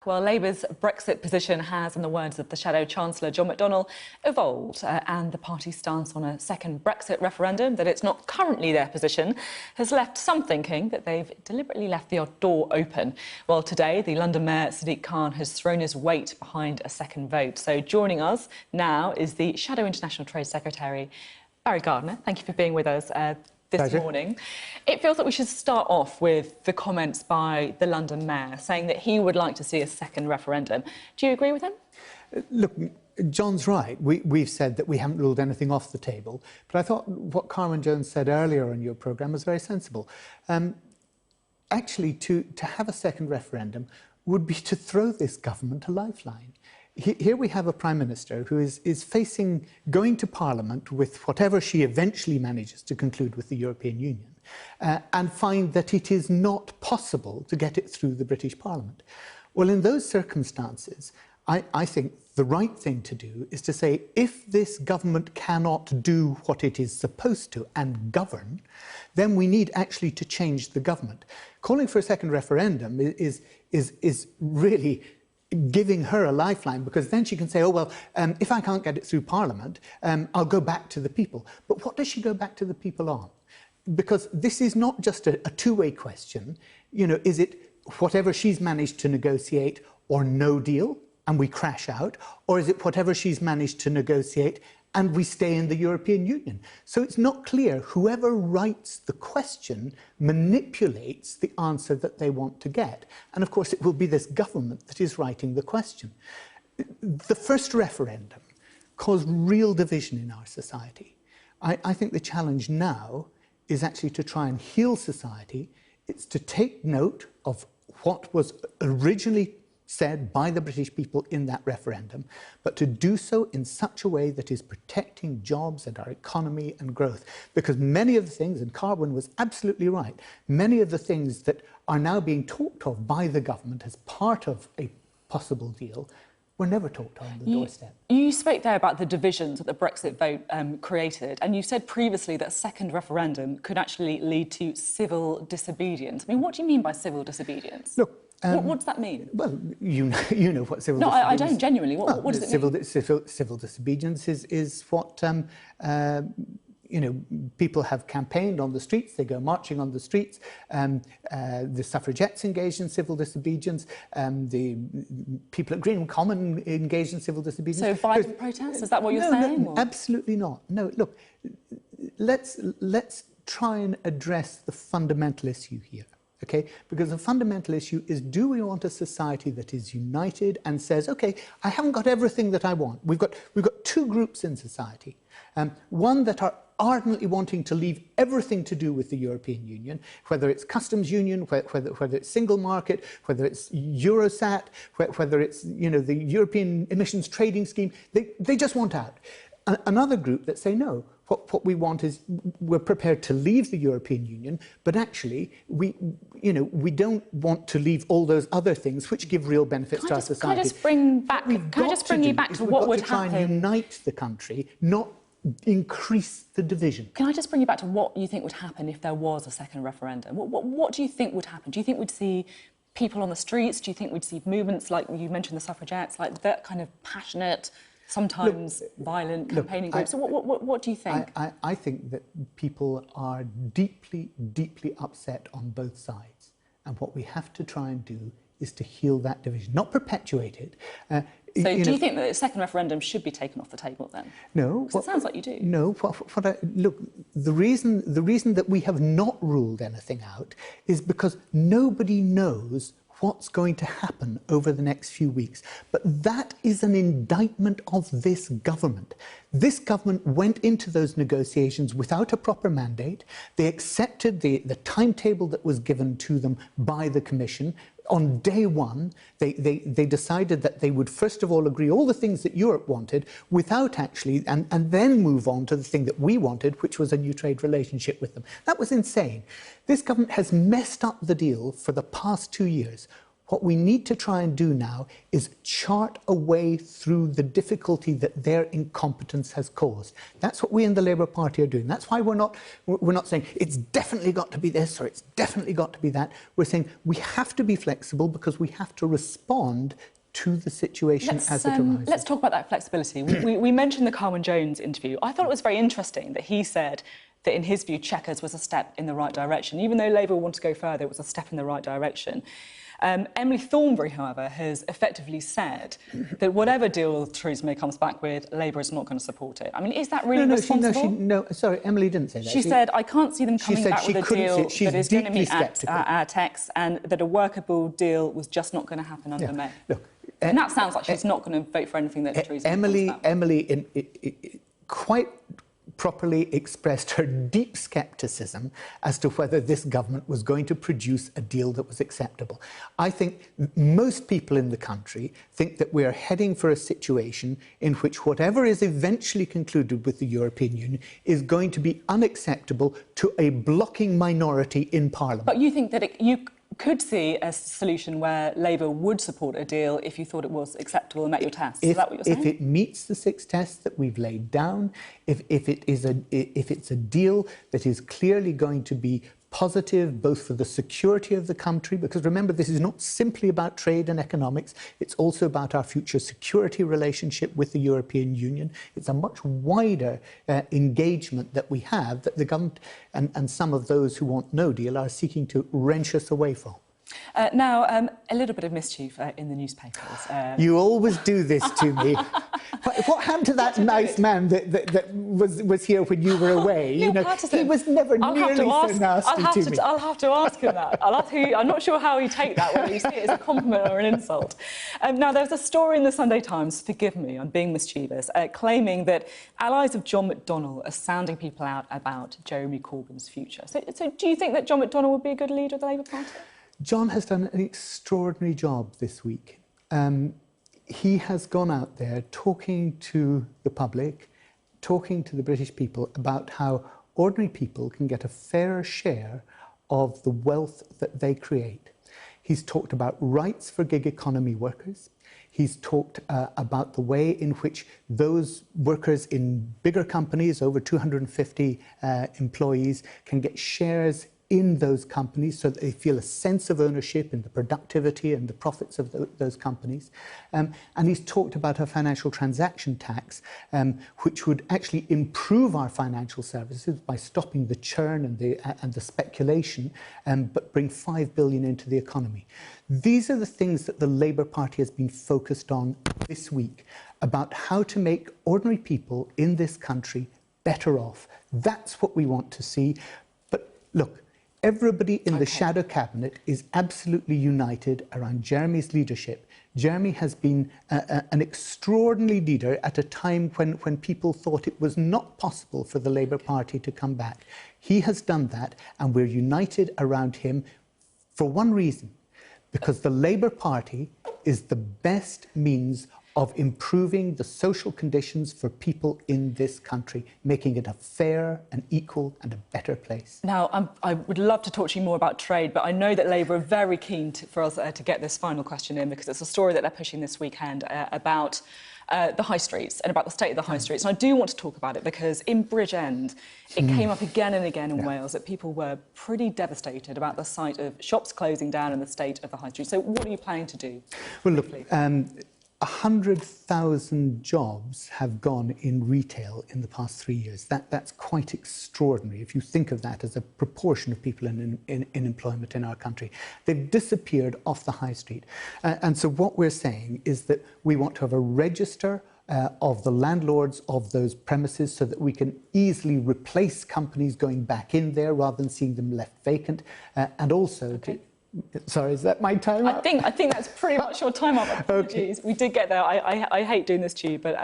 Well, Labour's Brexit position has, in the words of the Shadow Chancellor John McDonnell, evolved, and the party's stance on a second Brexit referendum, that it's not currently their position, has left some thinking that they've deliberately left the door open. Well, today, the London Mayor Sadiq Khan has thrown his weight behind a second vote. So joining us now is the Shadow International Trade Secretary, Barry Gardiner. Thank you for being with us this morning. It feels like we should start off with the comments by the London Mayor saying that he would like to see a second referendum. Do you agree with him? Look, John's right. We've said that we haven't ruled anything off the table. But I thought what Carwyn Jones said earlier on your programme was very sensible. Actually, to have a second referendum would be to throw this government a lifeline. Here we have a Prime Minister who is facing going to Parliament with whatever she eventually manages to conclude with the European Union and find that it is not possible to get it through the British Parliament. Well, in those circumstances, I think the right thing to do is to say, if this government cannot do what it is supposed to and govern, then we need actually to change the government. Calling for a second referendum is really giving her a lifeline, because then she can say, oh, well, if I can't get it through Parliament, I'll go back to the people. But what does she go back to the people on? Because this is not just a two-way question. You know, is it whatever she's managed to negotiate or no deal and we crash out? Or is it whatever she's managed to negotiate and we stay in the European Union? So it's not clear. Whoever writes the question manipulates the answer that they want to get. And of course, it will be this government that is writing the question. The first referendum caused real division in our society. I think the challenge now is actually to try and heal society. It's to take note of what was originally said by the British people in that referendum, but to do so in such a way that is protecting jobs and our economy and growth. Because many of the things, and Carwyn was absolutely right, many of the things that are now being talked of by the government as part of a possible deal were never talked on the doorstep. You spoke there about the divisions that the Brexit vote created, and you said previously that a second referendum could actually lead to civil disobedience. I mean, what do you mean by civil disobedience? Look, what does that mean? Well, you know what civil disobedience... No, I don't genuinely. What does it mean? Civil disobedience is what, you know, people have campaigned on the streets, they go marching on the streets, the suffragettes engaged in civil disobedience, the people at Greenham Common engaged in civil disobedience. So violent protests, is that what you're saying? No, absolutely not. No, look, let's try and address the fundamental issue here. Okay, because the fundamental issue is, do we want a society that is united and says, okay, I haven't got everything that I want. We've got two groups in society. One that are ardently wanting to leave everything to do with the European Union, whether it's customs union, whether it's single market, whether it's Eurosat, whether it's, you know, the European emissions trading scheme. They just want out. Another group that say, no, what we want is, we're prepared to leave the European Union, but actually we don't want to leave all those other things which give real benefits to our society. Can I just bring you back to what would happen? We've got to try and unite the country, not increase the division. Can I just bring you back to what you think would happen if there was a second referendum? What do you think would happen? Do you think we'd see people on the streets? Do you think we'd see movements like you mentioned, the suffragettes, like that kind of passionate, sometimes violent campaigning groups? So what do you think? I think that people are deeply, deeply upset on both sides. And what we have to try and do is to heal that division, not perpetuate it. So do you think that a second referendum should be taken off the table then? No. Because it sounds like you do. No. Look, the reason that we have not ruled anything out is because nobody knows what's going to happen over the next few weeks. But that is an indictment of this government. This government went into those negotiations without a proper mandate. They accepted the timetable that was given to them by the Commission. On day one, they decided that they would first of all agree all the things that Europe wanted without actually, and then move on to the thing that we wanted, which was a new trade relationship with them. That was insane. This government has messed up the deal for the past 2 years. What we need to try and do now is chart a way through the difficulty that their incompetence has caused. That's what we in the Labour Party are doing. That's why we're not saying it's definitely got to be this or it's definitely got to be that. We're saying we have to be flexible because we have to respond to the situation as it arises. Let's talk about that flexibility. We mentioned the Carwyn Jones interview. I thought it was very interesting that he said that in his view Chequers was a step in the right direction. Even though Labour wanted to go further, it was a step in the right direction. Emily Thornberry, however, has effectively said that whatever deal Theresa May comes back with, Labour is not going to support it. I mean, is that really responsible? No, sorry, Emily didn't say that. She said, I can't see them coming back with a deal that is going to meet our text, and that a workable deal was just not going to happen under May. Look, and that sounds like she's not going to vote for anything that Theresa May comes back with. Emily quite properly expressed her deep scepticism as to whether this government was going to produce a deal that was acceptable. I think most people in the country think that we are heading for a situation in which whatever is eventually concluded with the European Union is going to be unacceptable to a blocking minority in Parliament. But you think that you could see a solution where Labour would support a deal if you thought it was acceptable and met your tests? Is that what you're saying? If it meets the 6 tests that we've laid down, if it's a deal that is clearly going to be positive both for the security of the country, because remember, this is not simply about trade and economics, it's also about our future security relationship with the European Union. It's a much wider engagement that we have that the government and some of those who want no deal are seeking to wrench us away from. Now, a little bit of mischief in the newspapers. You always do this to me. What happened to that nice man that was here when you were away? Neil Patterson. He was never nearly so nasty to me. I'll have to ask him that. I'm not sure how he'd take that, whether you see it as a compliment or an insult. Now, there's a story in the Sunday Times, forgive me, I'm being mischievous, claiming that allies of John McDonnell are sounding people out about Jeremy Corbyn's future. So do you think that John McDonnell would be a good leader of the Labour Party? John has done an extraordinary job this week. He has gone out there talking to the public, talking to the British people about how ordinary people can get a fairer share of the wealth that they create. He's talked about rights for gig economy workers. He's talked about the way in which those workers in bigger companies, over 250 employees, can get shares in those companies so that they feel a sense of ownership in the productivity and the profits of those companies. And he's talked about a financial transaction tax, which would actually improve our financial services by stopping the churn and the speculation, but bring 5 billion into the economy. These are the things that the Labour Party has been focused on this week, about how to make ordinary people in this country better off. That's what we want to see. But look, everybody in the shadow cabinet is absolutely united around Jeremy's leadership. Jeremy has been an extraordinary leader at a time when people thought it was not possible for the Labour Party to come back. He has done that, and we're united around him for one reason, because the Labour Party is the best means of improving the social conditions for people in this country, making it a fair and equal and a better place. Now, I would love to talk to you more about trade, but I know that Labour are very keen for us to get this final question in, because it's a story that they're pushing this weekend about the high streets and about the state of the high streets. And I do want to talk about it because in Bridgend, it came up again and again in Wales that people were pretty devastated about the sight of shops closing down and the state of the high street. So what are you planning to do? Well, look, 100,000 jobs have gone in retail in the past 3 years. That's quite extraordinary if you think of that as a proportion of people in employment in our country. They've disappeared off the high street. And so what we're saying is that we want to have a register of the landlords of those premises so that we can easily replace companies going back in there rather than seeing them left vacant. And also Sorry, is that my time up? I think that's pretty much your time up. Apologies. Okay. We did get there. I hate doing this to you, but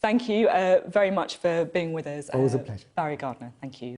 thank you very much for being with us. Always a pleasure. Barry Gardiner, thank you.